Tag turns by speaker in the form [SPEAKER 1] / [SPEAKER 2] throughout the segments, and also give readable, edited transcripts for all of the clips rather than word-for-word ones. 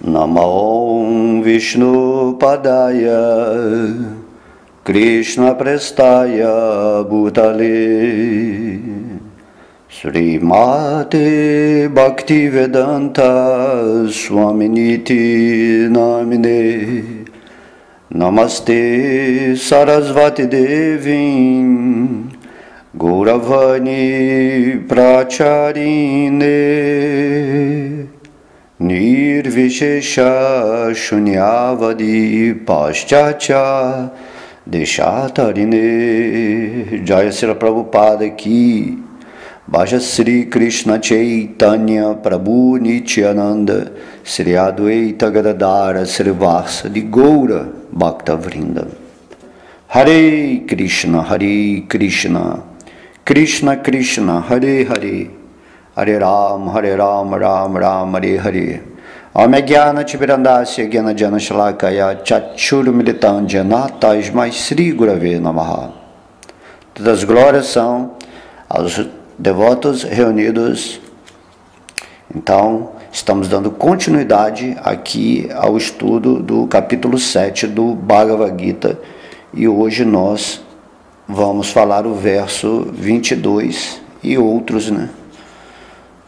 [SPEAKER 1] Namo Vishnu Padaya Krishna Prestaya Bhutale Srimate Bhaktivedanta Swaminiti Namine Namaste Sarasvati Devim Gauravani Pracharine Nirvishesha Shunyavadi Paschatya Deshatarine. Jaya Srila Prabhupada Ki Bhaja Sri Krishna Chaitanya Prabhu Nityananda Sri Adwaita Gadadara Sri Vasadi Gaura Bhakta Vrinda. Hare Krishna, Krishna Krishna, Hare Hare, Hare Ram, Ram Ram, Hare Hare. Amegyana Tivirandasya Gyana Jana Shalakaya Chachuru Militandjana Tajmai Sri Gurave Namaha. Todas as glórias são aos devotos reunidos. Então, estamos dando continuidade aqui ao estudo do capítulo 7 do Bhagavad Gita. E hoje nós vamos falar o verso 22 e outros, né?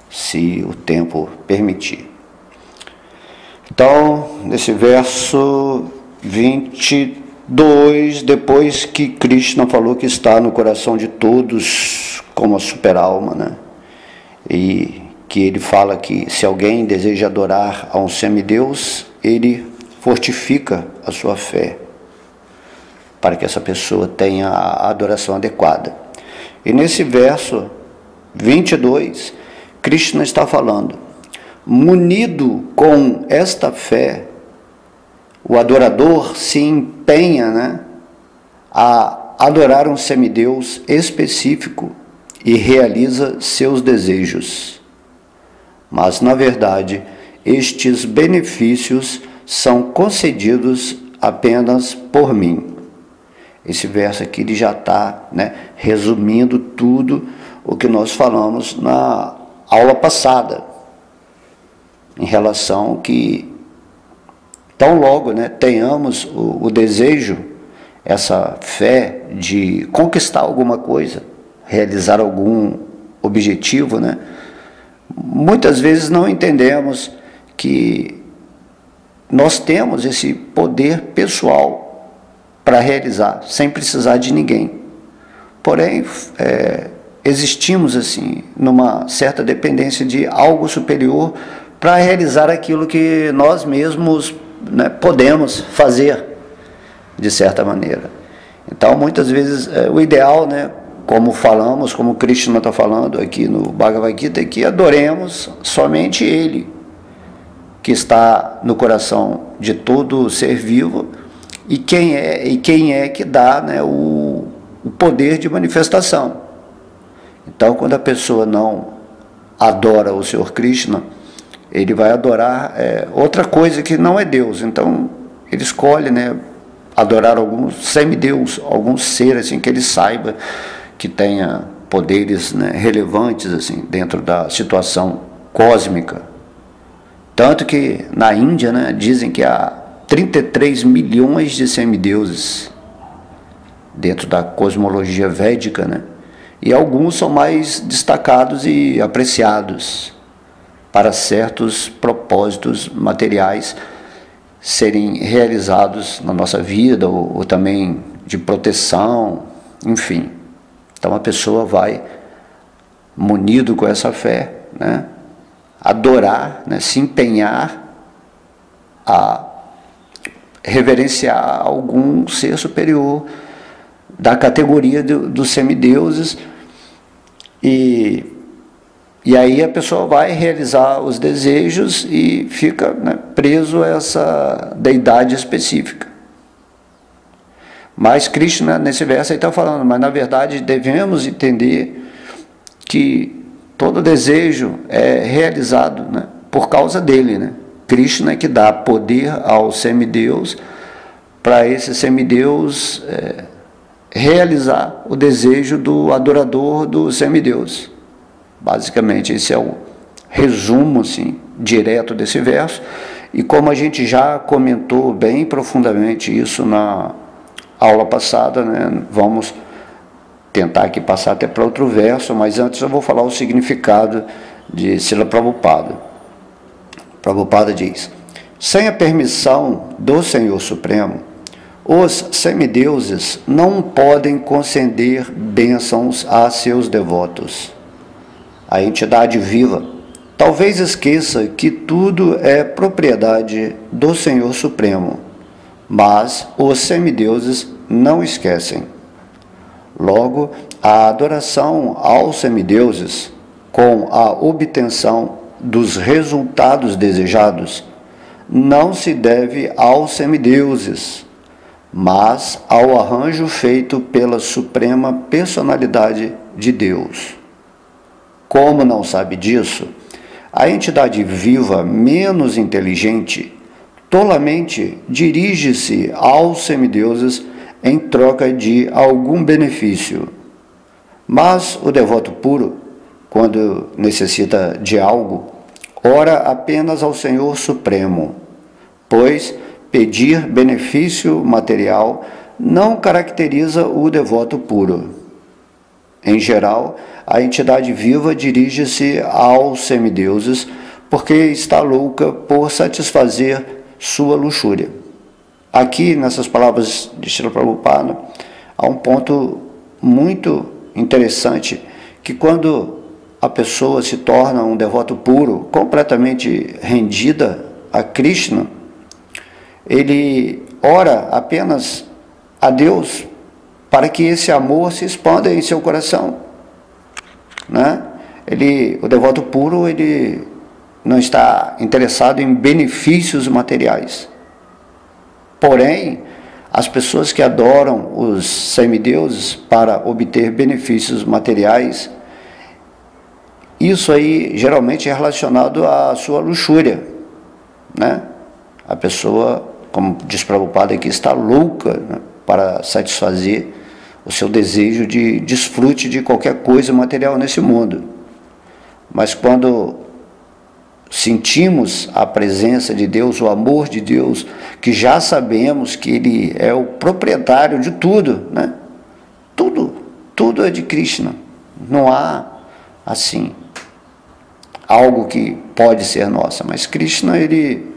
[SPEAKER 1] Se o tempo permitir. Então, nesse verso 22, depois que Krishna falou que está no coração de todos como a super-alma, né? E que ele fala que se alguém deseja adorar a um semideus, ele fortifica a sua fé, para que essa pessoa tenha a adoração adequada. E nesse verso 22, Krishna está falando, munido com esta fé, o adorador se empenha, né, a adorar um semideus específico e realiza seus desejos. Mas, na verdade, estes benefícios são concedidos apenas por mim. Esse verso aqui ele já está, né, resumindo tudo o que nós falamos na aula passada, em relação que tão logo, né, tenhamos o desejo, essa fé de conquistar alguma coisa, realizar algum objetivo, né, muitas vezes não entendemos que nós temos esse poder pessoal para realizar, sem precisar de ninguém. Porém, existimos assim, numa certa dependência de algo superior para realizar aquilo que nós mesmos, né, podemos fazer, de certa maneira. Então, muitas vezes, o ideal, né, como falamos, como Krishna está falando aqui no Bhagavad Gita, é que adoremos somente Ele, que está no coração de todo ser vivo, e quem é que dá, né, o poder de manifestação. Então, quando a pessoa não adora o Senhor Krishna, ele vai adorar outra coisa que não é Deus. Então, ele escolhe, né, adorar algum semideus, algum ser assim, que ele saiba que tenha poderes, né, relevantes assim, dentro da situação cósmica. Tanto que na Índia, né, dizem que há 33 milhões de semideuses dentro da cosmologia védica, né? E alguns são mais destacados e apreciados para certos propósitos materiais serem realizados na nossa vida, ou também de proteção, enfim. Então a pessoa vai, munido com essa fé, né, adorar, né, se empenhar a reverenciar algum ser superior da categoria dos semideuses, e aí a pessoa vai realizar os desejos e fica, né, preso a essa deidade específica. Mas Krishna, nesse verso, ele está falando, mas na verdade devemos entender que todo desejo é realizado, né, por causa dele, né? Krishna é que dá poder ao semideus para esse semideus realizar o desejo do adorador do semideus. Basicamente, esse é o resumo assim, direto desse verso, e como a gente já comentou bem profundamente isso na aula passada, né, vamos tentar aqui passar até para outro verso, mas antes eu vou falar o significado de Srila Prabhupada. Prabhupada diz: sem a permissão do Senhor Supremo, os semideuses não podem conceder bênçãos a seus devotos. A entidade viva talvez esqueça que tudo é propriedade do Senhor Supremo, mas os semideuses não esquecem. Logo, a adoração aos semideuses, com a obtenção dos resultados desejados, não se deve aos semideuses, mas ao arranjo feito pela Suprema Personalidade de Deus. Como não sabe disso, a entidade viva menos inteligente tolamente dirige-se aos semideuses em troca de algum benefício. Mas o devoto puro, quando necessita de algo, ora apenas ao Senhor Supremo, pois pedir benefício material não caracteriza o devoto puro. Em geral, a entidade viva dirige-se aos semideuses porque está louca por satisfazer sua luxúria. Aqui, nessas palavras de Srila Prabhupada, há um ponto muito interessante, que quando a pessoa se torna um devoto puro, completamente rendida a Krishna, ele ora apenas a Deus para que esse amor se expanda em seu coração, né? O devoto puro, ele não está interessado em benefícios materiais. Porém, as pessoas que adoram os semideuses para obter benefícios materiais, isso aí geralmente é relacionado à sua luxúria, né? A pessoa, como diz Prabhupada aqui, está louca, né, para satisfazer o seu desejo de desfrute de qualquer coisa material nesse mundo. Mas quando sentimos a presença de Deus, o amor de Deus, que já sabemos que Ele é o proprietário de tudo, né? Tudo é de Krishna. Não há, assim, algo que pode ser nossa, mas Krishna, Ele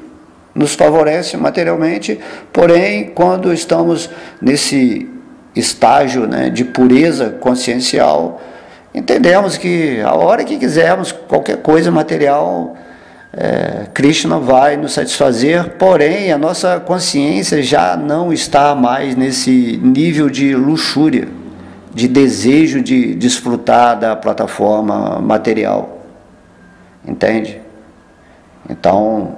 [SPEAKER 1] nos favorece materialmente, porém, quando estamos nesse estágio, né, de pureza consciencial, entendemos que a hora que quisermos qualquer coisa material, Krishna vai nos satisfazer, porém a nossa consciência já não está mais nesse nível de luxúria, de desejo de desfrutar da plataforma material, entende? Então,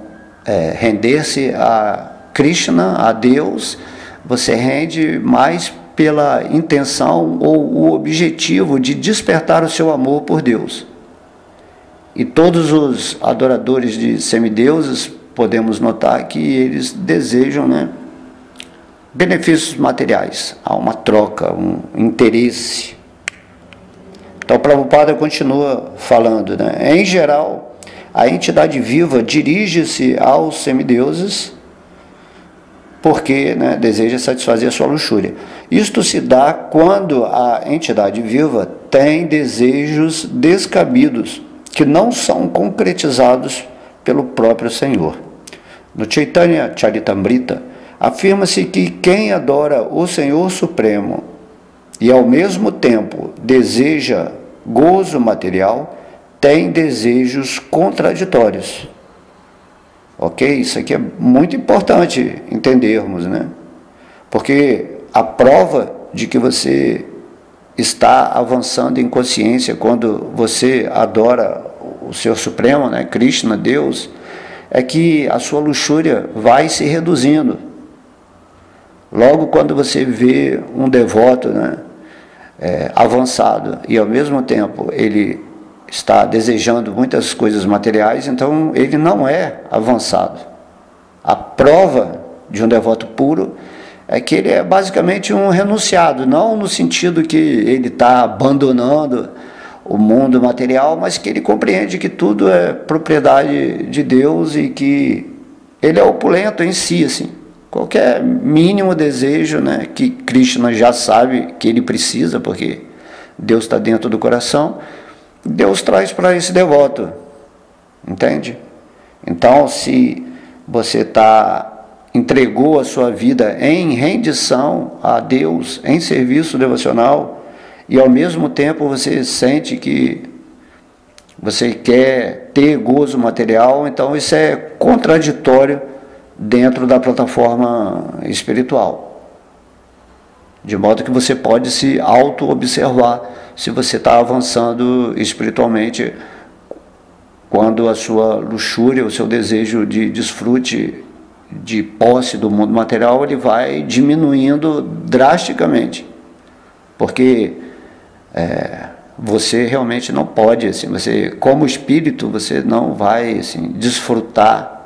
[SPEAKER 1] render-se a Krishna, a Deus, você rende mais pela intenção ou o objetivo de despertar o seu amor por Deus. E todos os adoradores de semideuses, podemos notar que eles desejam, né, benefícios materiais. Há uma troca, um interesse. Então, o Prabhupada continua falando, né? Em geral, a entidade viva dirige-se aos semideuses porque, né, deseja satisfazer a sua luxúria. Isto se dá quando a entidade viva tem desejos descabidos, que não são concretizados pelo próprio Senhor. No Chaitanya Charitamrita, afirma-se que quem adora o Senhor Supremo e ao mesmo tempo deseja gozo material, tem desejos contraditórios. Ok? Isso aqui é muito importante entendermos, né? Porque a prova de que você está avançando em consciência quando você adora o Senhor Supremo, né, Krishna, Deus, é que a sua luxúria vai se reduzindo. Logo quando você vê um devoto, né, avançado e ao mesmo tempo ele está desejando muitas coisas materiais, então ele não é avançado. A prova de um devoto puro é que ele é basicamente um renunciado, não no sentido que ele está abandonando o mundo material, mas que ele compreende que tudo é propriedade de Deus e que ele é opulento em si, assim. Qualquer mínimo desejo, né, que Krishna já sabe que ele precisa, porque Deus está dentro do coração, Deus traz para esse devoto, entende? Então, se você entregou a sua vida em rendição a Deus, em serviço devocional, e ao mesmo tempo você sente que você quer ter gozo material, então isso é contraditório dentro da plataforma espiritual. De modo que você pode se auto-observar se você está avançando espiritualmente, quando a sua luxúria, o seu desejo de desfrute, de posse do mundo material, ele vai diminuindo drasticamente. Porque você realmente não pode, assim, você, como espírito, você não vai, assim, desfrutar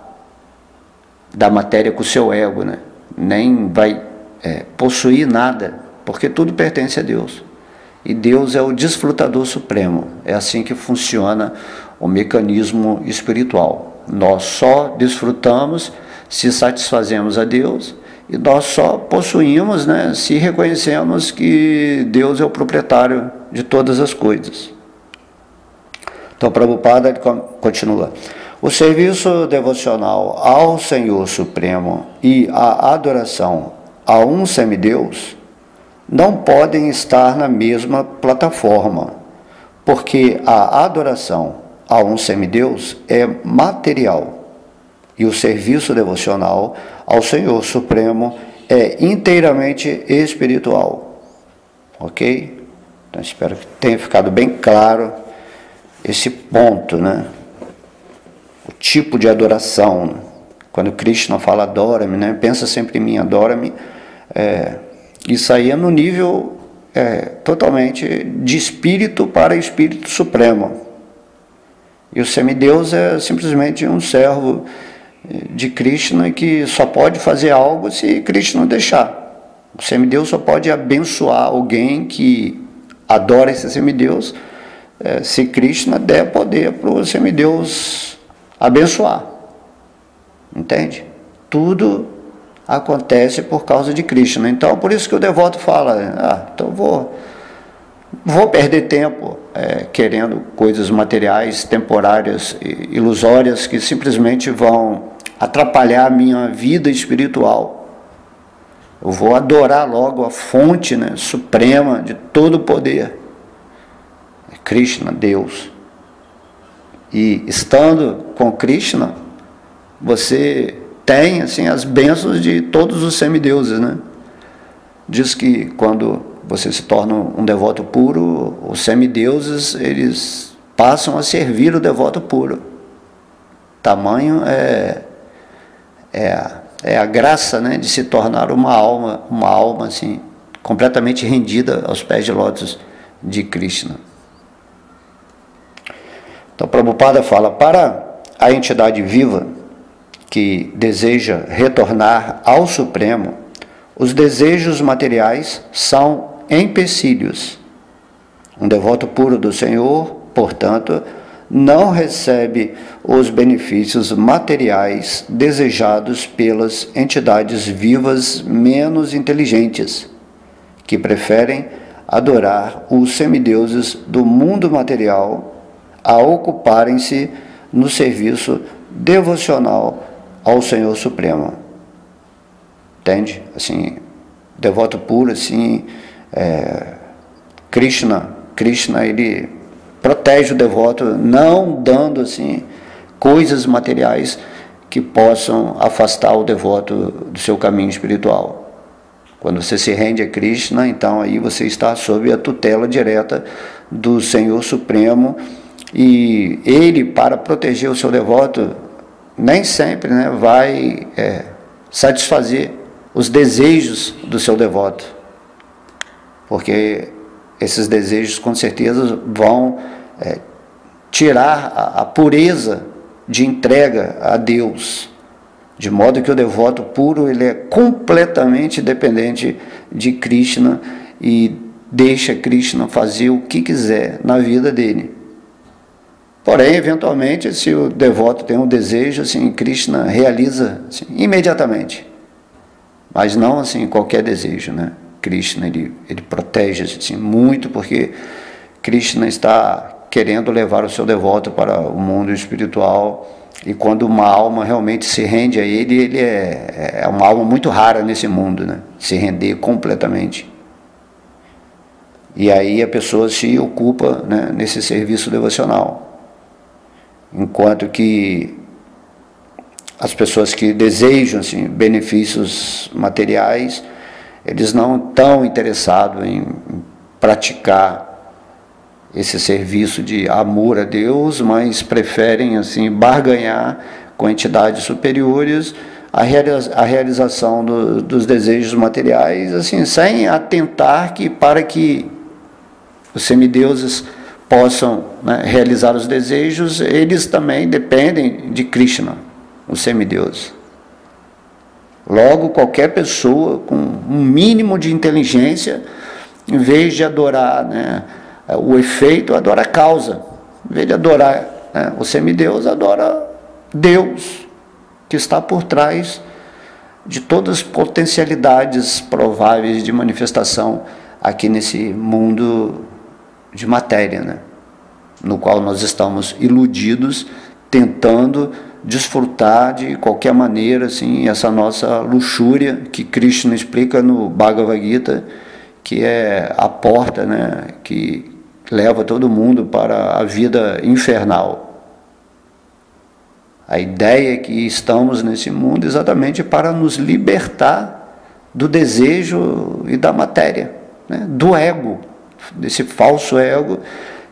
[SPEAKER 1] da matéria com o seu ego, né? Nem vai possuir nada, porque tudo pertence a Deus. E Deus é o desfrutador supremo. É assim que funciona o mecanismo espiritual. Nós só desfrutamos se satisfazemos a Deus, e nós só possuímos, né, se reconhecemos que Deus é o proprietário de todas as coisas. Então, Prabhupada ele continua. O serviço devocional ao Senhor Supremo e a adoração a um semideus não podem estar na mesma plataforma, porque a adoração a um semideus é material e o serviço devocional ao Senhor Supremo é inteiramente espiritual. Ok? Então, espero que tenha ficado bem claro esse ponto, né? O tipo de adoração. Quando Krishna fala adora-me, né? Pensa sempre em mim, adora-me. Isso aí é no nível totalmente de espírito para espírito supremo. E o semideus é simplesmente um servo de Krishna que só pode fazer algo se Krishna deixar. O semideus só pode abençoar alguém que adora esse semideus se Krishna der poder para o semideus abençoar. Entende? Tudo acontece por causa de Krishna. Então, por isso que o devoto fala, então vou perder tempo querendo coisas materiais, temporárias, ilusórias, que simplesmente vão atrapalhar a minha vida espiritual. Eu vou adorar logo a fonte, né, suprema de todo o poder. É Krishna, Deus. E estando com Krishna, você tem assim, as bênçãos de todos os semideuses, né? Diz que quando você se torna um devoto puro, os semideuses eles passam a servir o devoto puro. Tamanho é a graça, né, de se tornar uma alma assim, completamente rendida aos pés de lótus de Krishna. Então, Prabhupada fala, para a entidade viva que deseja retornar ao Supremo, os desejos materiais são empecilhos. Um devoto puro do Senhor, portanto, não recebe os benefícios materiais desejados pelas entidades vivas menos inteligentes, que preferem adorar os semideuses do mundo material a ocuparem-se no serviço devocional ao Senhor Supremo. Entende? Assim, devoto puro, assim, Krishna, ele protege o devoto, não dando assim coisas materiais que possam afastar o devoto do seu caminho espiritual. Quando você se rende a Krishna, então aí você está sob a tutela direta do Senhor Supremo, e ele, para proteger o seu devoto, nem sempre, né, vai satisfazer os desejos do seu devoto, porque esses desejos com certeza vão tirar a pureza de entrega a Deus, de modo que o devoto puro ele é completamente dependente de Krishna, e deixa Krishna fazer o que quiser na vida dele. Porém, eventualmente, se o devoto tem um desejo, assim, Krishna realiza assim, imediatamente. Mas não assim qualquer desejo, né? Krishna ele protege assim, muito, porque Krishna está querendo levar o seu devoto para o mundo espiritual, e quando uma alma realmente se rende a ele é uma alma muito rara nesse mundo, né? Se render completamente. E aí a pessoa se ocupa, né, nesse serviço devocional. Enquanto que as pessoas que desejam assim, benefícios materiais, eles não estão interessados em praticar esse serviço de amor a Deus, mas preferem assim barganhar com entidades superiores a realização dos desejos materiais, assim, sem atentar que para que os semideuses possam, né, realizar os desejos, eles também dependem de Krishna, os semideuses. Logo, qualquer pessoa com um mínimo de inteligência, em vez de adorar, né, o efeito, adora a causa. Em vez de adorar, né, o semideus, adora Deus, que está por trás de todas as potencialidades prováveis de manifestação aqui nesse mundo de matéria, né, no qual nós estamos iludidos, tentando desfrutar de qualquer maneira assim, essa nossa luxúria, que Krishna explica no Bhagavad Gita, que é a porta, né, que leva todo mundo para a vida infernal. A ideia é que estamos nesse mundo exatamente para nos libertar do desejo e da matéria, né, do ego, desse falso ego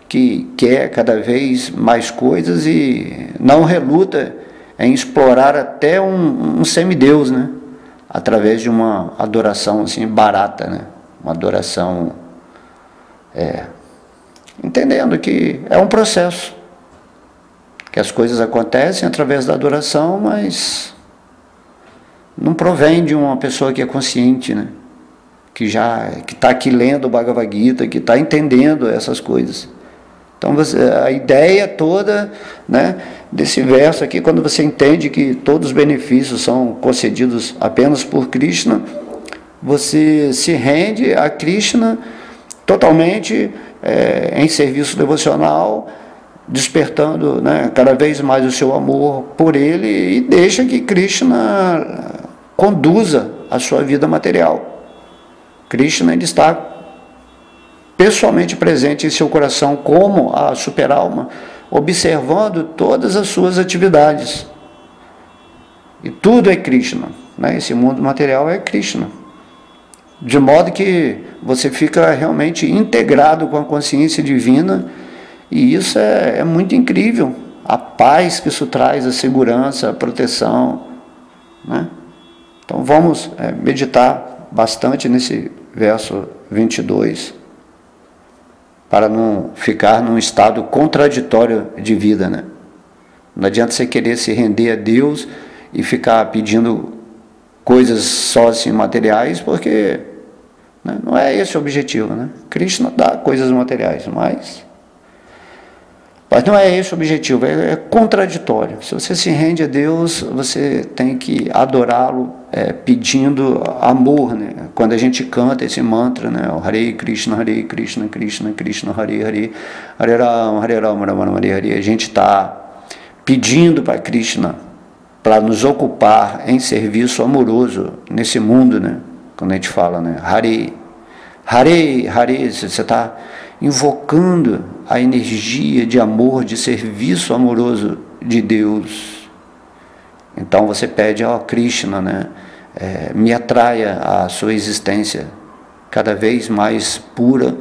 [SPEAKER 1] que quer cada vez mais coisas e não reluta em explorar até um semideus, né? Através de uma adoração assim barata, né? Uma adoração, entendendo que é um processo, que as coisas acontecem através da adoração, mas não provém de uma pessoa que é consciente, né? Que está aqui lendo o Bhagavad Gita, que está entendendo essas coisas. Então, a ideia toda, né, desse verso aqui, quando você entende que todos os benefícios são concedidos apenas por Krishna, você se rende a Krishna totalmente em serviço devocional, despertando, né, cada vez mais o seu amor por ele, e deixa que Krishna conduza a sua vida material. Krishna ele está pessoalmente presente em seu coração como a superalma, observando todas as suas atividades. E tudo é Krishna, né? Esse mundo material é Krishna. De modo que você fica realmente integrado com a consciência divina, e isso é muito incrível. A paz que isso traz, a segurança, a proteção, né? Então vamos meditar bastante nesse verso 22, para não ficar num estado contraditório de vida, né? Não adianta você querer se render a Deus e ficar pedindo coisas só assim materiais, porque, né, não é esse o objetivo, né? Krishna dá coisas materiais, mas não é esse o objetivo, é contraditório. Se você se rende a Deus, você tem que adorá-lo pedindo amor, né? Quando a gente canta esse mantra, né? O Hare Krishna, Krishna Krishna, Hare Hare, Hare Rama, Rama Rama, Hare Hare, a gente está pedindo para Krishna para nos ocupar em serviço amoroso nesse mundo, né? Quando a gente fala, né? Hare, Hare, Hare, você está invocando a energia de amor, de serviço amoroso de Deus. Então você pede ao Krishna, né, me atraia à sua existência cada vez mais pura,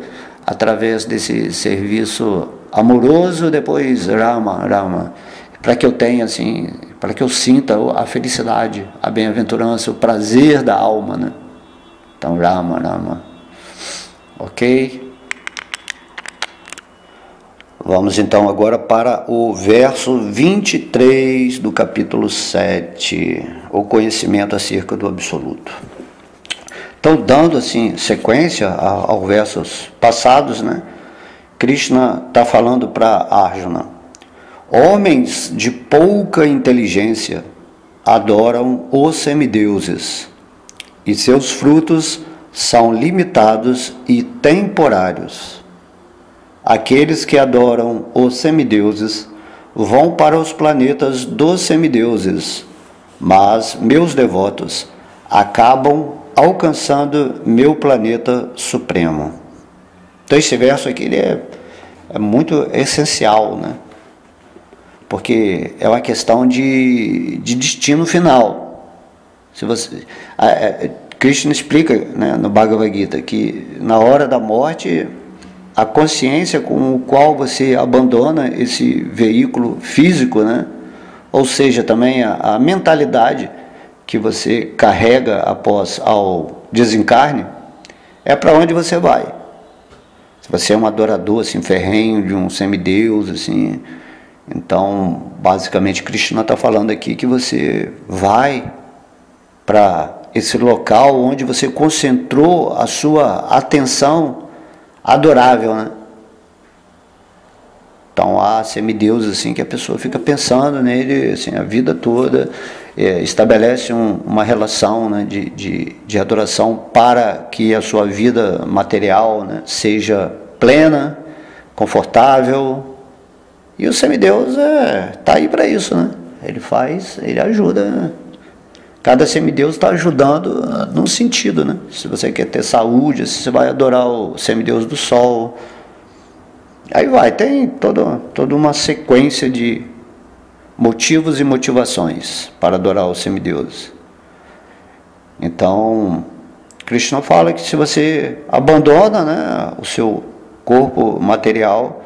[SPEAKER 1] através desse serviço amoroso, depois Rama, Rama, para que eu tenha assim, para que eu sinta a felicidade, a bem-aventurança, o prazer da alma, né? Então Rama, Rama. Ok? Vamos então agora para o verso 23 do capítulo 7, o conhecimento acerca do Absoluto. Então, dando assim sequência aos versos passados, né? Krishna está falando para Arjuna: homens de pouca inteligência adoram os semideuses, e seus frutos são limitados e temporários. Aqueles que adoram os semideuses vão para os planetas dos semideuses, mas meus devotos acabam alcançando meu planeta supremo. Então esse verso aqui ele é muito essencial, né? Porque é uma questão de destino final. Se você, Krishna explica, né, no Bhagavad Gita que na hora da morte a consciência com o qual você abandona esse veículo físico, né, ou seja, também a mentalidade que você carrega após ao desencarne, é para onde você vai. Se você é um adorador assim, ferrenho de um semideus, assim, então basicamente Krishna está falando aqui que você vai para esse local onde você concentrou a sua atenção adorável, né? Então há semideuses assim que a pessoa fica pensando nele assim, a vida toda, estabelece uma relação, né, de adoração para que a sua vida material, né, seja plena, confortável. E o semideus está aí para isso, né? Ele ajuda, né? Cada semideus está ajudando num sentido, né? Se você quer ter saúde, se você vai adorar o semideus do sol, aí vai, tem toda uma sequência de motivos e motivações para adorar os semideuses. Então, Krishna fala que se você abandona, né, o seu corpo material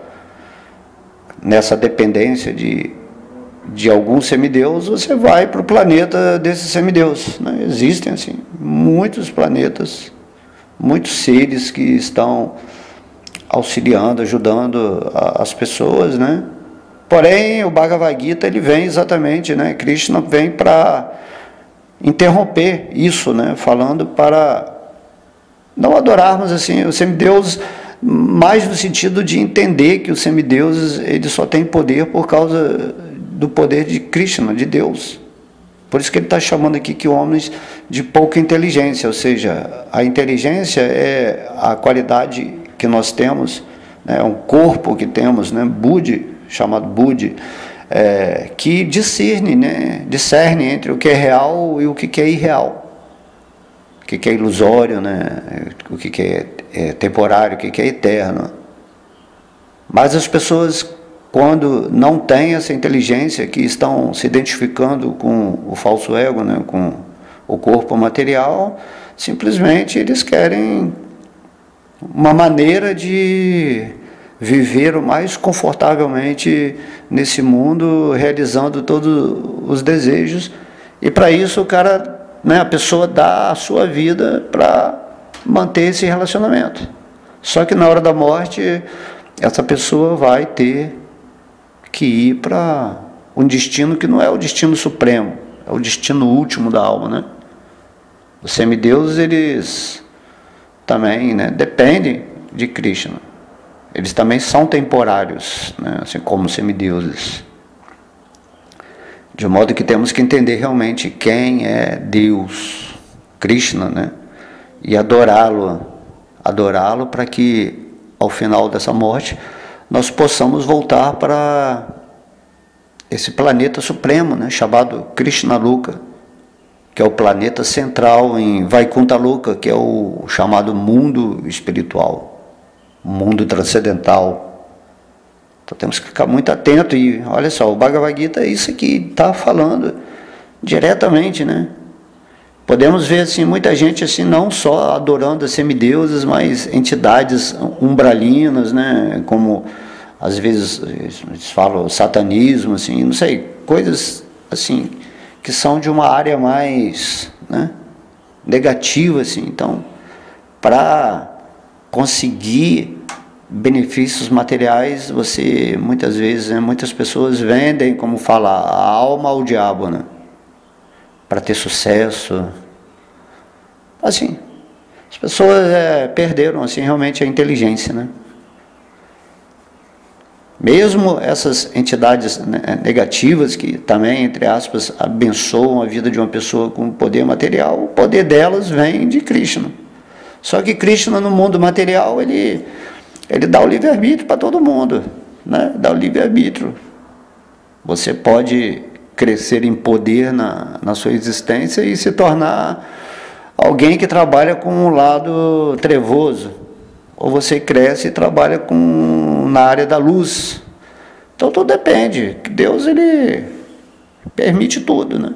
[SPEAKER 1] nessa dependência de algum semideus, você vai para o planeta desses semideus, né? Existem assim muitos planetas, muitos seres que estão auxiliando, ajudando as pessoas, né? Porém, o Bhagavad Gita ele vem exatamente, né? Krishna vem para interromper isso, né? Falando para não adorarmos assim os semideuses, mais no sentido de entender que os semideuses eles só têm poder por causa do poder de Krishna, de Deus. Por isso que ele está chamando aqui que homens de pouca inteligência, ou seja, a inteligência é a qualidade que nós temos, né, um corpo que temos, né, Buddhi, chamado Buddhi, que discerne, né, discerne entre o que é real e o que é irreal, o que é ilusório, né, o que é temporário, o que é eterno. Mas as pessoas, quando não têm essa inteligência, que estão se identificando com o falso ego, né, com o corpo material, simplesmente eles querem uma maneira de viver o mais confortavelmente nesse mundo, realizando todos os desejos, e para isso o cara, né, a pessoa dá a sua vida para manter esse relacionamento. Só que na hora da morte, essa pessoa vai ter que ir para um destino que não é o destino supremo, é o destino último da alma, né? Os semideuses, eles também, né, dependem de Krishna. Eles também são temporários, né, assim como os semideuses. De modo que temos que entender realmente quem é Deus, Krishna, né? E adorá-lo para que ao final dessa morte nós possamos voltar para esse planeta supremo, né, chamado Krishna Loka, que é o planeta central em Vaikuntha Loka, que é o chamado mundo espiritual, mundo transcendental. Então temos que ficar muito atento. E olha só, o Bhagavad Gita é isso que está falando diretamente, né? Podemos ver assim, muita gente assim, não só adorando semideuses, mas entidades umbralinas, né? Como às vezes eles falam satanismo, assim, não sei, coisas assim que são de uma área mais, né, negativa, assim. Então, para conseguir benefícios materiais, você muitas vezes, né, muitas pessoas vendem, como fala, a alma ao diabo, né? Para ter sucesso, assim. As pessoas perderam assim realmente a inteligência, né? Mesmo essas entidades, né, negativas, que também, entre aspas, abençoam a vida de uma pessoa com poder material, o poder delas vem de Krishna. Só que Krishna, no mundo material, ele dá o livre-arbítrio para todo mundo, né? Dá o livre-arbítrio. Você pode crescer em poder na sua existência e se tornar alguém que trabalha com um lado trevoso. Ou você cresce e trabalha na área da luz. Então tudo depende. Deus, ele permite tudo, né?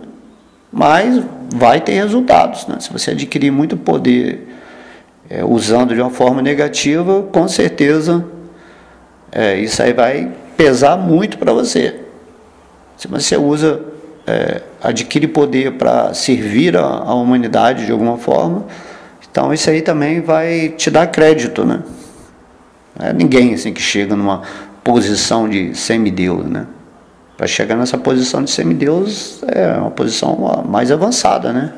[SPEAKER 1] Mas vai ter resultados, né? Se você adquirir muito poder usando de uma forma negativa, com certeza isso aí vai pesar muito para você. Se você adquire poder para servir a humanidade de alguma forma, então isso aí também vai te dar crédito, né? Não é ninguém assim que chega numa posição de semideus, né? Para chegar nessa posição de semideus é uma posição mais avançada, né?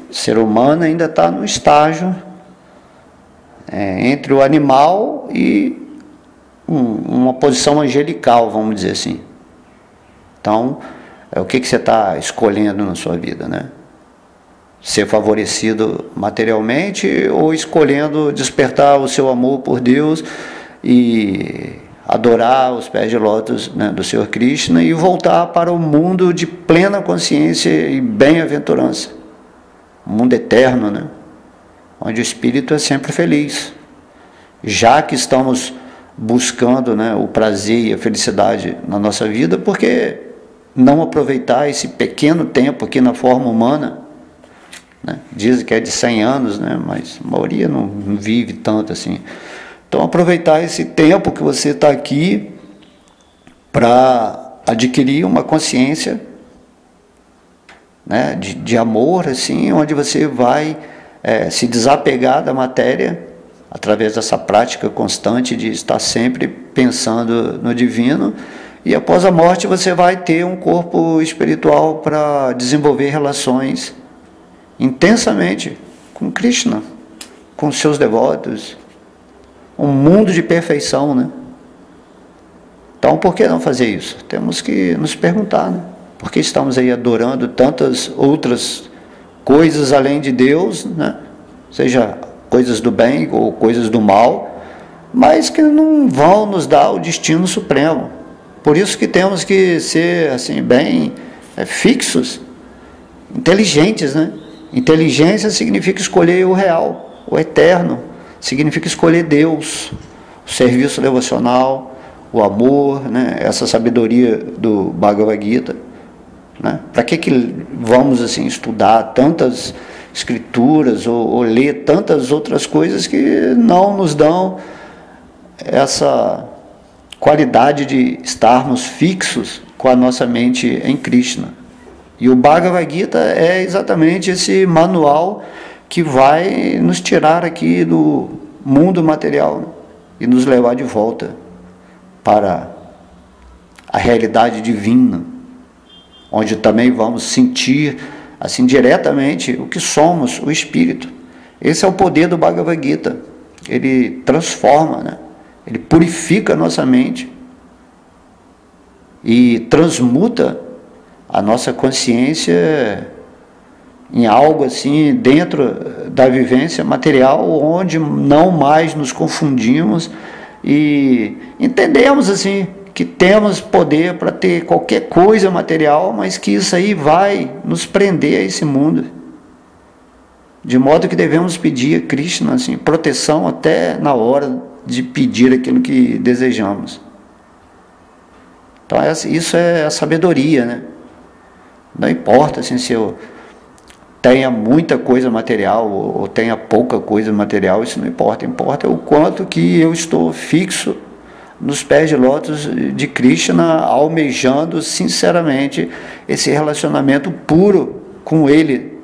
[SPEAKER 1] O ser humano ainda está no estágio entre o animal e uma posição angelical, vamos dizer assim. Então, o que você está escolhendo na sua vida, né? Ser favorecido materialmente ou escolhendo despertar o seu amor por Deus e adorar os pés de lótus, né, do Senhor Krishna e voltar para o mundo de plena consciência e bem-aventurança, um mundo eterno, né, onde o espírito é sempre feliz. Já que estamos buscando, né, o prazer e a felicidade na nossa vida, por que não aproveitar esse pequeno tempo aqui na forma humana, né? Dizem que é de 100 anos, né? Mas a maioria não vive tanto assim. Então aproveitar esse tempo que você está aqui para adquirir uma consciência, né, de amor, assim, onde você vai se desapegar da matéria através dessa prática constante de estar sempre pensando no divino. E após a morte você vai ter um corpo espiritual para desenvolver relações intensamente com Krishna, com seus devotos, um mundo de perfeição, né? Então, por que não fazer isso? Temos que nos perguntar, né? Por que estamos aí adorando tantas outras coisas além de Deus, né? Seja coisas do bem ou coisas do mal, mas que não vão nos dar o destino supremo. Por isso que temos que ser assim bem fixos, inteligentes, né? Inteligência significa escolher o real, o eterno, significa escolher Deus, o serviço devocional, o amor, né? Essa sabedoria do Bhagavad Gita, né? Para que vamos assim estudar tantas escrituras ou ler tantas outras coisas que não nos dão essa qualidade de estarmos fixos com a nossa mente em Krishna? E o Bhagavad Gita é exatamente esse manual que vai nos tirar aqui do mundo material e nos levar de volta para a realidade divina, onde também vamos sentir assim diretamente o que somos, o Espírito. Esse é o poder do Bhagavad Gita. Ele transforma, né? Ele purifica a nossa mente e transmuta a nossa consciência em algo assim dentro da vivência material, onde não mais nos confundimos e entendemos assim que temos poder para ter qualquer coisa material, mas que isso aí vai nos prender a esse mundo, de modo que devemos pedir a Krishna assim, proteção até na hora de pedir aquilo que desejamos. Então isso é a sabedoria, né? Não importa assim, se eu tenha muita coisa material ou tenha pouca coisa material, isso não importa. Importa o quanto que eu estou fixo nos pés de lótus de Krishna, almejando sinceramente esse relacionamento puro com Ele.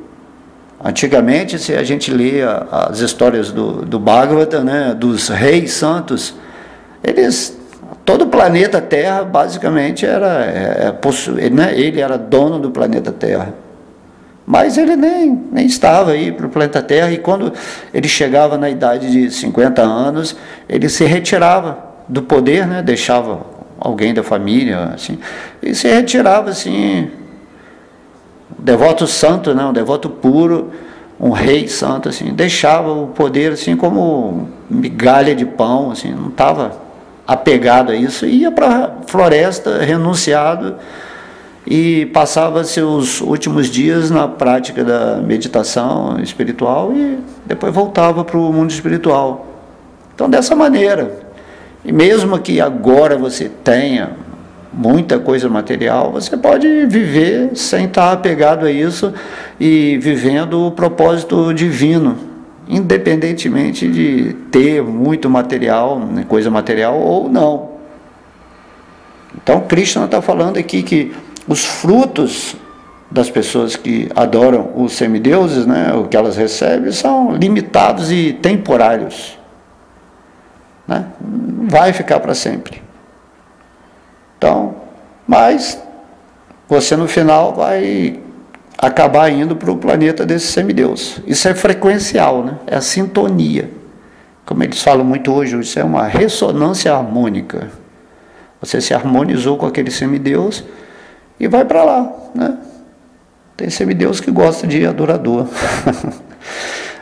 [SPEAKER 1] Antigamente, se a gente lê as histórias do Bhagavata, né, dos reis santos, todo o planeta Terra basicamente ele era dono do planeta Terra. Mas ele nem estava aí para o planeta Terra, e quando ele chegava na idade de 50 anos, ele se retirava do poder, né? Deixava alguém da família, assim, e se retirava, assim, um devoto santo, né? Um devoto puro, um rei santo, assim, deixava o poder, assim, como migalha de pão, assim, não estava apegado a isso, ia para a floresta, renunciado, e passava seus últimos dias na prática da meditação espiritual e depois voltava para o mundo espiritual. Então, dessa maneira, e mesmo que agora você tenha muita coisa material, você pode viver sem estar apegado a isso e vivendo o propósito divino, independentemente de ter muito material, coisa material ou não. Então, Krishna está falando aqui que os frutos das pessoas que adoram os semideuses, né, o que elas recebem, são limitados e temporários, né? Não vai ficar para sempre. Então, mas você no final vai acabar indo para o planeta desse semideus. Isso é frequencial, né? É a sintonia. Como eles falam muito hoje, isso é uma ressonância harmônica. Você se harmonizou com aquele semideus e vai para lá, né? Tem semideus que gosta de adorador.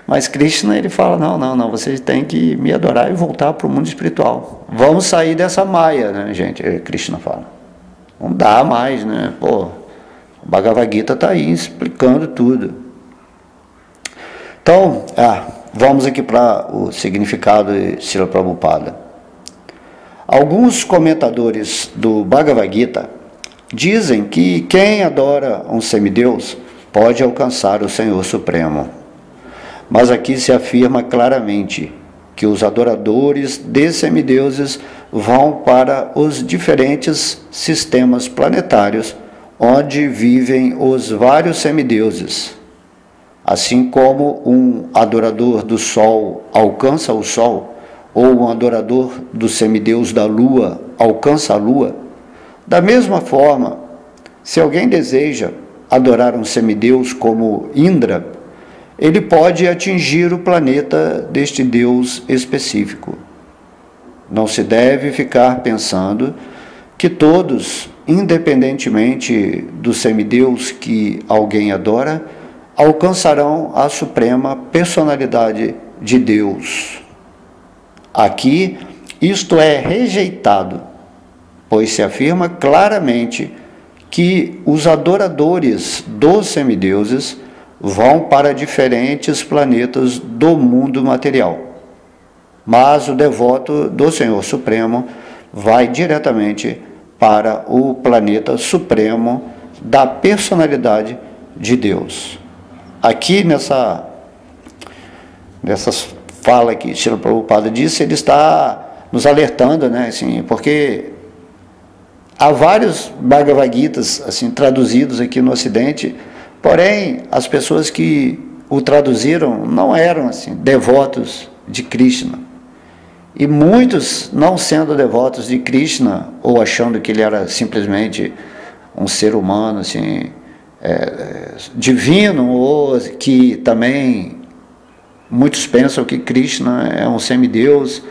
[SPEAKER 1] Mas Krishna, ele fala, não, vocês têm que me adorar e voltar para o mundo espiritual. Vamos sair dessa maia, né, gente? Krishna fala. Não dá mais, né? Pô, o Bhagavad Gita está aí explicando tudo. Então, vamos aqui para o significado de Srila Prabhupada. Alguns comentadores do Bhagavad Gita dizem que quem adora um semideus pode alcançar o Senhor Supremo. Mas aqui se afirma claramente que os adoradores de semideuses vão para os diferentes sistemas planetários onde vivem os vários semideuses. Assim como um adorador do Sol alcança o Sol, ou um adorador do semideus da Lua alcança a Lua, da mesma forma, se alguém deseja adorar um semideus como Indra, ele pode atingir o planeta deste deus específico. Não se deve ficar pensando que todos, independentemente do semideus que alguém adora, alcançarão a suprema personalidade de Deus. Aqui, isto é rejeitado, pois se afirma claramente que os adoradores dos semideuses vão para diferentes planetas do mundo material, mas o devoto do Senhor Supremo vai diretamente para o planeta supremo da personalidade de Deus. Aqui nessa fala que Srila Prabhupada disse, ele está nos alertando, né, assim, porque há vários Bhagavad Gitas assim, traduzidos aqui no Ocidente, porém, as pessoas que o traduziram não eram assim, devotos de Krishna. E muitos, não sendo devotos de Krishna, ou achando que ele era simplesmente um ser humano assim, divino, ou que também muitos pensam que Krishna é um semideus,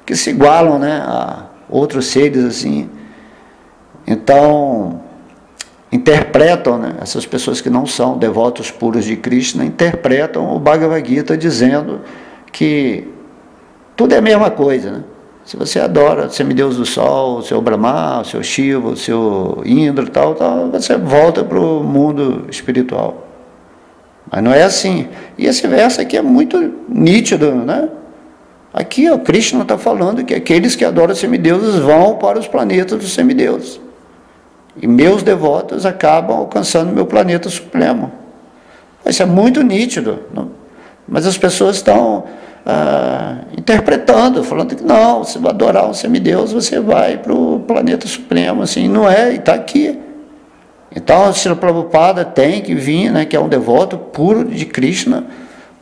[SPEAKER 1] que se igualam, né, a outros seres assim. Então, interpretam, né, essas pessoas que não são devotos puros de Krishna, interpretam o Bhagavad Gita dizendo que tudo é a mesma coisa, né? Se você adora o semideus do Sol, o seu Brahma, o seu Shiva, o seu Indra, tal, você volta para o mundo espiritual. Mas não é assim. E esse verso aqui é muito nítido, né? Aqui o Krishna está falando que aqueles que adoram semideuses vão para os planetas dos semideuses. E meus devotos acabam alcançando meu planeta supremo. Isso é muito nítido. Não? Mas as pessoas estão interpretando, falando que não, se você adorar um semideus, você vai para o planeta supremo. Assim, não é, e está aqui. Então, o Srila Prabhupada tem que vir, né, que é um devoto puro de Krishna,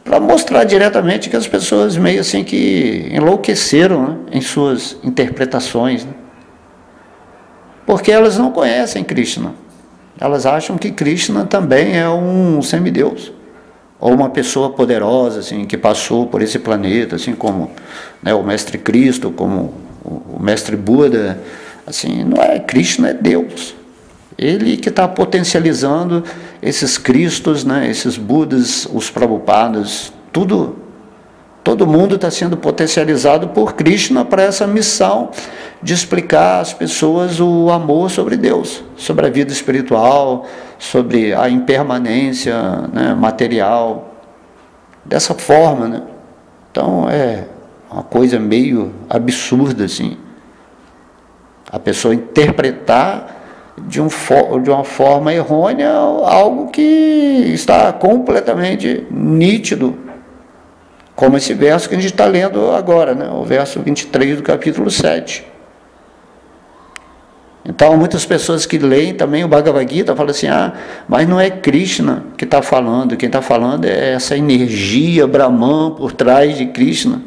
[SPEAKER 1] para mostrar diretamente que as pessoas meio assim que enlouqueceram, né, em suas interpretações, né? Porque elas não conhecem Krishna. elas acham que Krishna também é um semideus, ou uma pessoa poderosa, assim, que passou por esse planeta, assim como, né, o Mestre Cristo, como o Mestre Buda. Assim, não é, Krishna é Deus. Ele que está potencializando esses Cristos, né, esses Budas, os Prabhupadas, tudo. Todo mundo está sendo potencializado por Krishna para essa missão de explicar às pessoas o amor sobre Deus, sobre a vida espiritual, sobre a impermanência, né, material, dessa forma, né? Então é uma coisa meio absurda, assim, a pessoa interpretar de uma forma errônea algo que está completamente nítido, como esse verso que a gente está lendo agora, né? O verso 23 do capítulo 7. Então, muitas pessoas que leem também o Bhagavad Gita falam assim, mas não é Krishna que está falando, quem está falando é essa energia Brahman por trás de Krishna.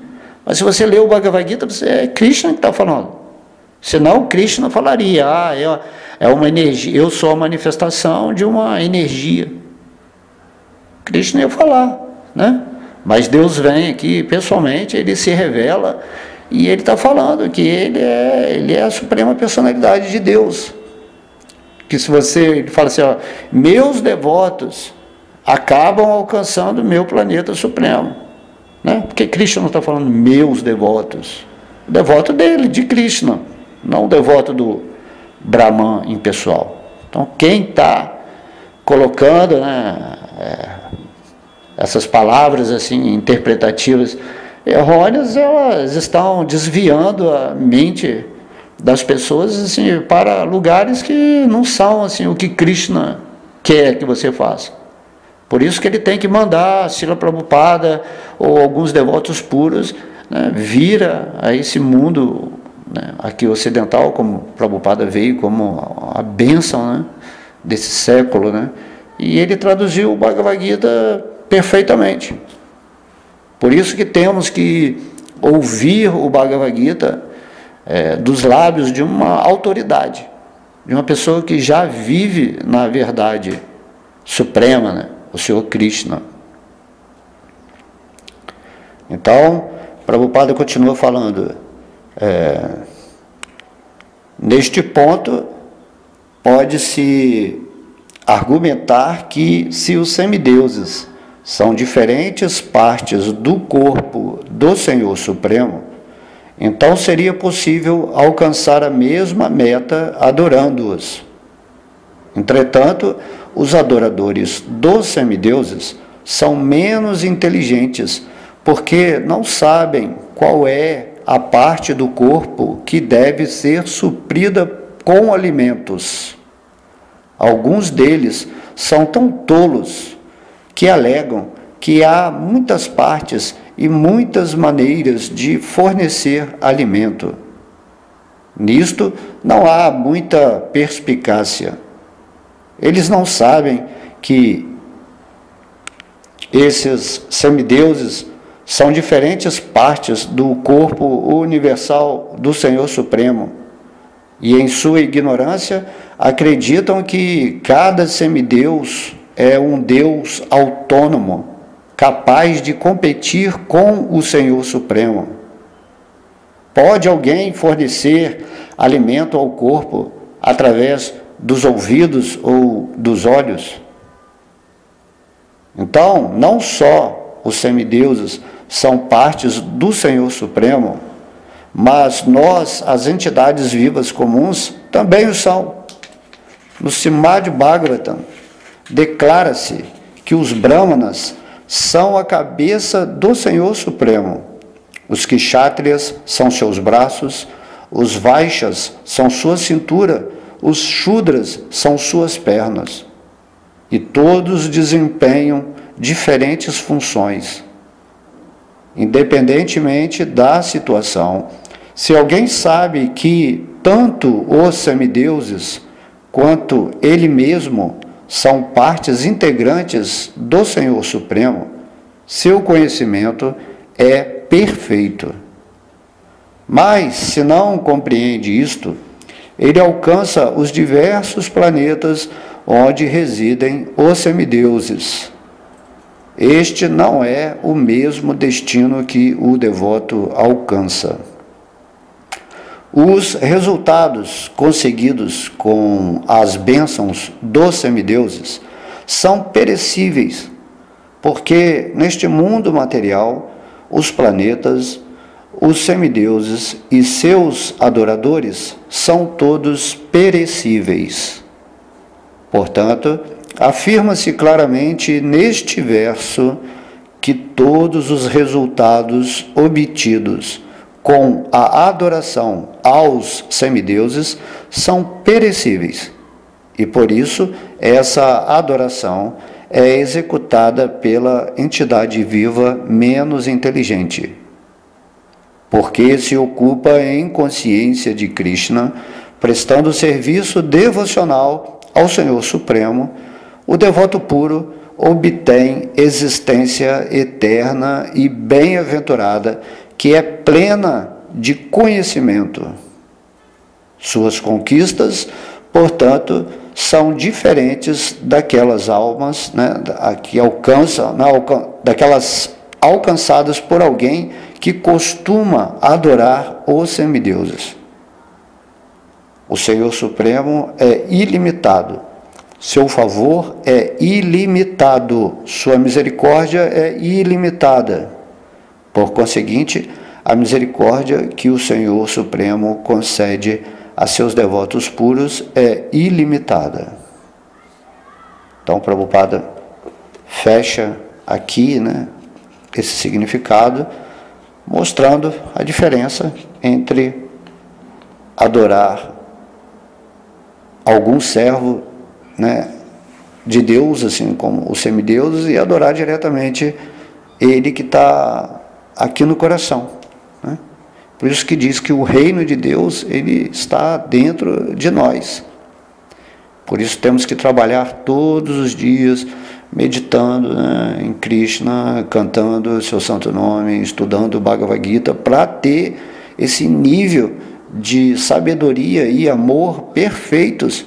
[SPEAKER 1] Mas se você lê o Bhagavad Gita, é Krishna que está falando. Senão, Krishna falaria, é uma energia, eu sou a manifestação de uma energia. Krishna ia falar, né? Mas Deus vem aqui, pessoalmente, ele se revela e ele está falando que ele é a suprema personalidade de Deus. Que se ele fala assim, meus devotos acabam alcançando o meu planeta supremo. Né? Porque Krishna não está falando meus devotos. O devoto dele, de Krishna, não o devoto do Brahman impessoal. Então, quem está colocando, né, essas palavras assim interpretativas errôneas, elas estão desviando a mente das pessoas assim para lugares que não são assim o que Krishna quer que você faça. Por isso que ele tem que mandar Srila Prabhupada ou alguns devotos puros, né, vir a esse mundo, né, aqui ocidental, como Prabhupada veio como a bênção, né, desse século, né, e ele traduziu o Bhagavad Gita perfeitamente. Por isso que temos que ouvir o Bhagavad Gita dos lábios de uma autoridade, de uma pessoa que já vive na verdade suprema, né? O Senhor Krishna. Então, Prabhupada continua falando, neste ponto, pode-se argumentar que se os semideuses são diferentes partes do corpo do Senhor Supremo, então seria possível alcançar a mesma meta adorando-os. Entretanto, os adoradores dos semideuses são menos inteligentes, porque não sabem qual é a parte do corpo que deve ser suprida com alimentos. Alguns deles são tão tolos que alegam que há muitas partes e muitas maneiras de fornecer alimento. Nisto não há muita perspicácia. Eles não sabem que esses semideuses são diferentes partes do corpo universal do Senhor Supremo, e em sua ignorância acreditam que cada semideus é um Deus autônomo, capaz de competir com o Senhor Supremo. Pode alguém fornecer alimento ao corpo através dos ouvidos ou dos olhos? Então, não só os semideuses são partes do Senhor Supremo, mas nós, as entidades vivas comuns, também o são. No Srimad Bhagavatam, declara-se que os Brahmanas são a cabeça do Senhor Supremo, os Kshatriyas são seus braços, os Vaishyas são sua cintura, os Shudras são suas pernas, e todos desempenham diferentes funções. Independentemente da situação, se alguém sabe que tanto os semideuses quanto ele mesmo são partes integrantes do Senhor Supremo, seu conhecimento é perfeito. Mas, se não compreende isto, ele alcança os diversos planetas onde residem os semideuses. Este não é o mesmo destino que o devoto alcança. Os resultados conseguidos com as bênçãos dos semideuses são perecíveis, porque neste mundo material, os planetas, os semideuses e seus adoradores são todos perecíveis. Portanto, afirma-se claramente neste verso que todos os resultados obtidos com a adoração aos semideuses são perecíveis, e por isso essa adoração é executada pela entidade viva menos inteligente, porque se ocupa em consciência de Krishna, prestando serviço devocional ao Senhor Supremo. O devoto puro obtém existência eterna e bem-aventurada, que é plena de conhecimento. Suas conquistas, portanto, são diferentes daquelas almas, que alcançam, daquelas alcançadas por alguém que costuma adorar os semideuses. O Senhor Supremo é ilimitado, seu favor é ilimitado, sua misericórdia é ilimitada. Por conseguinte, a misericórdia que o Senhor Supremo concede a seus devotos puros é ilimitada. Então, Prabhupada fecha aqui, esse significado, mostrando a diferença entre adorar algum servo, de Deus, assim como os semideuses, e adorar diretamente ele que está aqui no coração. Por isso que diz que o reino de Deus, ele está dentro de nós. Por isso temos que trabalhar todos os dias, meditando em Krishna, cantando o seu santo nome, estudando o Bhagavad Gita, para ter esse nível de sabedoria e amor perfeitos,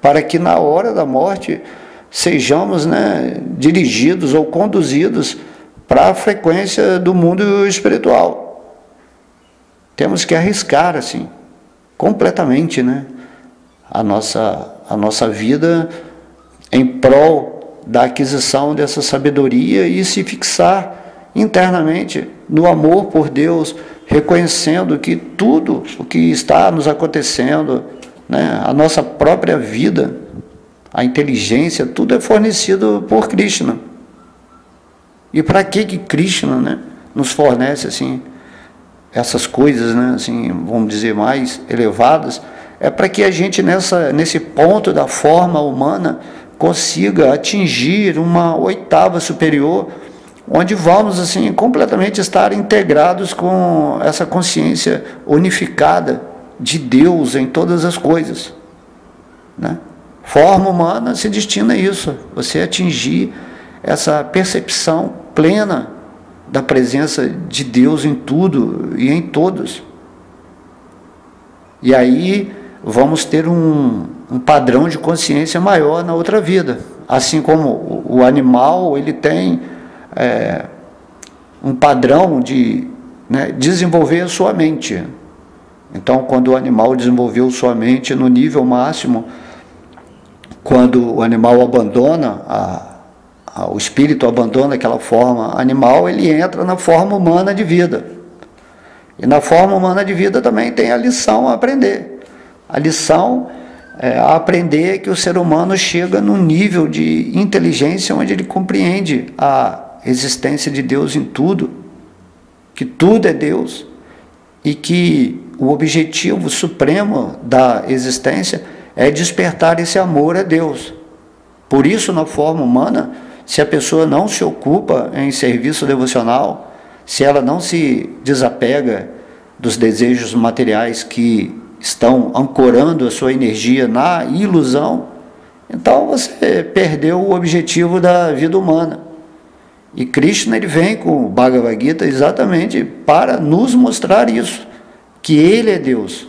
[SPEAKER 1] para que na hora da morte sejamos dirigidos ou conduzidos para a frequência do mundo espiritual. Temos que arriscar assim, completamente, a nossa vida em prol da aquisição dessa sabedoria e se fixar internamente no amor por Deus, reconhecendo que tudo o que está nos acontecendo, a nossa própria vida, a inteligência, tudo é fornecido por Krishna. E para que Krishna nos fornece assim essas coisas, vamos dizer, mais elevadas? É para que a gente nesse ponto da forma humana consiga atingir uma oitava superior, onde vamos assim completamente estar integrados com essa consciência unificada de Deus em todas as coisas. Forma humana se destina a isso, você atingir essa percepção plena da presença de Deus em tudo e em todos. E aí vamos ter um padrão de consciência maior na outra vida. Assim como o animal, ele tem um padrão de desenvolver a sua mente. Então, quando o animal desenvolveu sua mente no nível máximo, quando o animal abandona, o espírito abandona aquela forma animal, ele entra na forma humana de vida. E na forma humana de vida também tem a lição a aprender. A lição a aprender é que o ser humano chega num nível de inteligência onde ele compreende a existência de Deus em tudo, que tudo é Deus, e que o objetivo supremo da existência é despertar esse amor a Deus. Por isso, na forma humana, se a pessoa não se ocupa em serviço devocional, se ela não se desapega dos desejos materiais que estão ancorando a sua energia na ilusão, então você perdeu o objetivo da vida humana. E Krishna, ele vem com o Bhagavad Gita exatamente para nos mostrar isso, que ele é Deus.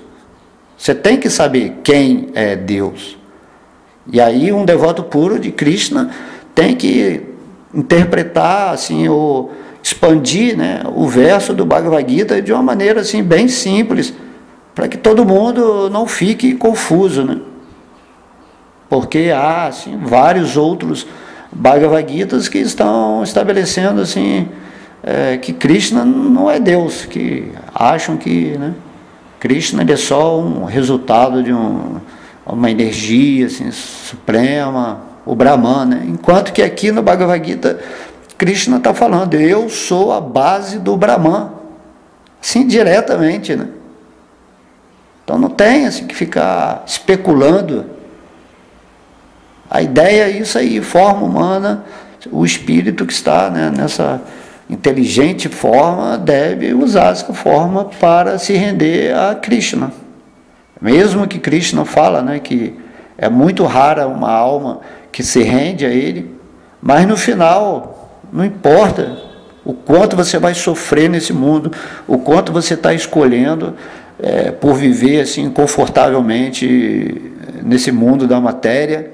[SPEAKER 1] Você tem que saber quem é Deus. E aí um devoto puro de Krishna tem que interpretar, assim, ou expandir, né, o verso do Bhagavad Gita de uma maneira assim, bem simples, para que todo mundo não fique confuso, né? Porque há assim, vários outros Bhagavad Gitas que estão estabelecendo assim, que Krishna não é Deus, que acham que, né, Krishna é só um resultado de uma energia assim, suprema, o Brahman, né? Enquanto que aqui no Bhagavad Gita Krishna está falando, eu sou a base do Brahman, assim diretamente, né? Então não tem assim, que ficar especulando. A ideia é isso aí, forma humana, o espírito que está, né, nessa inteligente forma deve usar essa forma para se render a Krishna. Mesmo que Krishna fala, né, que é muito rara uma alma que se rende a ele, mas no final, não importa o quanto você vai sofrer nesse mundo, o quanto você está escolhendo por viver assim confortavelmente nesse mundo da matéria,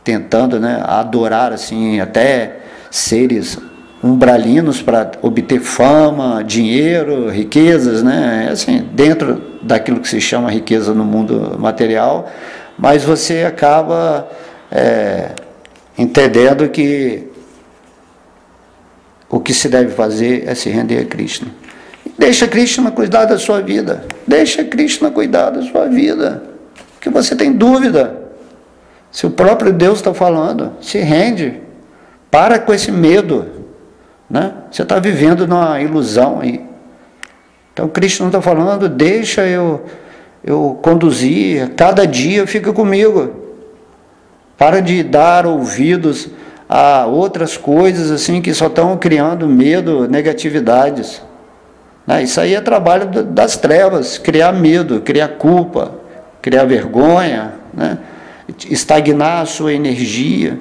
[SPEAKER 1] tentando, né, adorar assim até seres umbralinos para obter fama, dinheiro, riquezas, né, assim, dentro daquilo que se chama riqueza no mundo material, mas você acaba entendendo que o que se deve fazer é se render a Krishna. Deixa Krishna cuidar da sua vida. Deixa Krishna cuidar da sua vida. Porque você tem dúvida. Se o próprio Deus está falando, se rende. Para com esse medo, né? Você está vivendo numa ilusão aí. Então Krishna está falando, deixa eu conduzir. Cada dia fica comigo. Para de dar ouvidos a outras coisas assim que só estão criando medo, negatividades. Isso aí é trabalho das trevas, criar medo, criar culpa, criar vergonha, né? Estagnar a sua energia.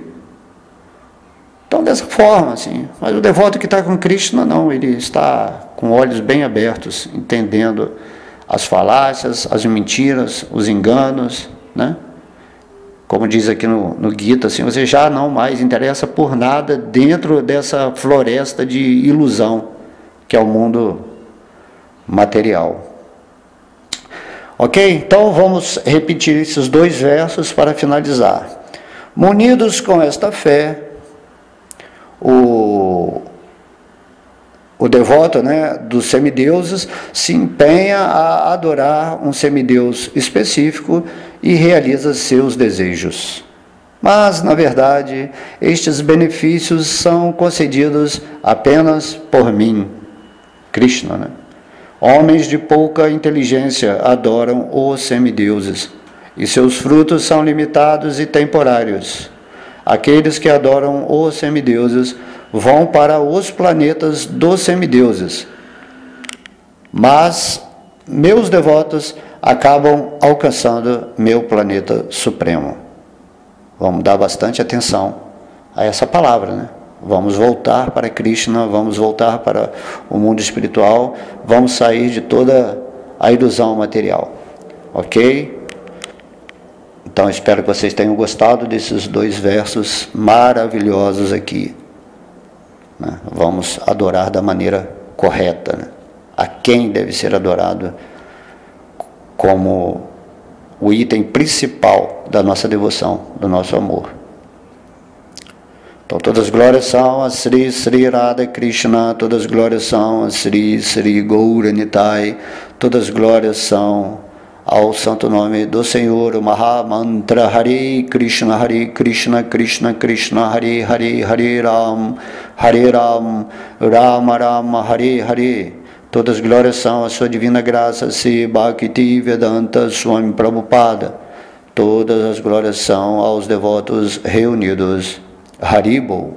[SPEAKER 1] Então, dessa forma, assim. Mas o devoto que está com Krishna, não, ele está com olhos bem abertos, entendendo as falácias, as mentiras, os enganos, né? Como diz aqui no Gita, assim, você já não mais interessa por nada dentro dessa floresta de ilusão, que é o mundo material. Ok? Então vamos repetir esses dois versos para finalizar. Munidos com esta fé, o devoto, né, dos semideuses se empenha a adorar um semideus específico e realiza seus desejos. Mas, na verdade, estes benefícios são concedidos apenas por mim, Krishna, né? Homens de pouca inteligência adoram os semideuses, e seus frutos são limitados e temporários. Aqueles que adoram os semideuses vão para os planetas dos semideuses, mas meus devotos acabam alcançando meu planeta supremo. Vamos dar bastante atenção a essa palavra, né? Vamos voltar para Krishna, vamos voltar para o mundo espiritual, vamos sair de toda a ilusão material. Ok? Então, espero que vocês tenham gostado desses dois versos maravilhosos aqui, né? Vamos adorar da maneira correta, né? A quem deve ser adorado como o item principal da nossa devoção, do nosso amor. Então, todas as glórias são a Sri Sri Radha Krishna, todas as glórias são a Sri Sri Gaura Nitai, todas as glórias são ao santo nome do Senhor, o Mahamantra Hare Krishna, Krishna Krishna, Hare Hare, Hare Ram, Rama Rama, Hare Hare. Todas as glórias são a sua divina graça, Sri Bhakti Vedanta Swami Prabhupada. Todas as glórias são aos devotos reunidos. Haribol.